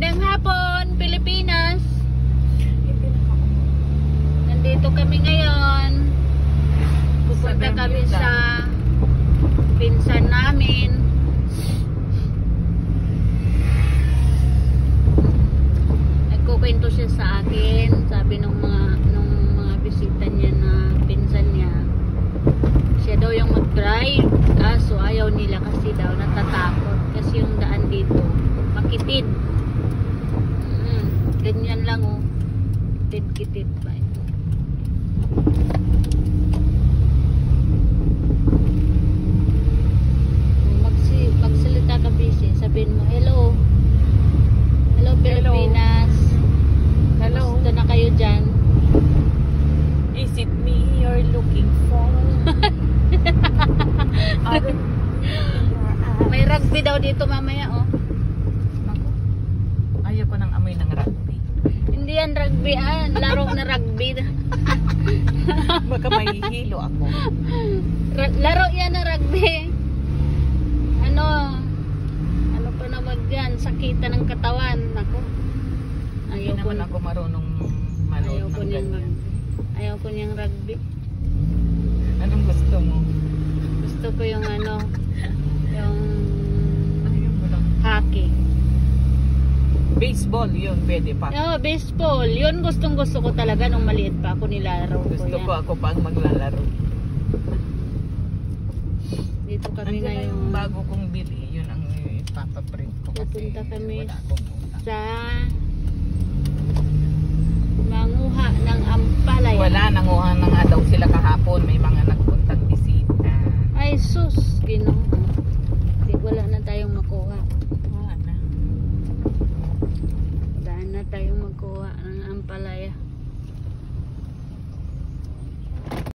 Magandang hapon, Pilipinas. Nandito kami ngayon. Pupunta kami sa pinsan namin. Nagkukwento siya sa akin. Sabi nung mga bisita niya na pinsan niya, siya daw yung mag-drive. So ayaw nila kasi daw natatakot. Kasi yung daan dito makitid. Ganyan lang oh. Kitid pa ito. Magsalita ka busy. Sabihin mo, hello. Hello Pilipinas. Hello. Gusto na kayo dyan? Is it me you're looking for? May rugby daw dito mamaya oh. Naku. Ayoko nang amoy ng rugby. Hindi yan rugby laro na rugby. Baka mahihilo ako. Laro yan na rugby. Ano pa naman yan? Sakitan ng katawan. Ako. Hindi naman ako marunong manood ng ganyan. Ayaw ko niyang rugby. Anong gusto mo? Gusto ko yung yung Ayaw mo lang. hockey. Baseball yun, pwede pa. Baseball. Yun gustong gusto ko talaga nung maliit pa ako nilaro ko Gusto yan. ko ako pa ang maglalaro. Dito kami Andiyan na ngayon. yung bago kong bili, yun ang ipapaprint ko kasi Pupunta kami wala akong utang. sa manguha ng ampalaya. Wala, nanguha na nga daw sila kahapon. May mga nagpuntang bisita. Ay sus, Ginoo. Wala na tayong makuha. Wala na. Wala na tayong makuha ng ampalaya.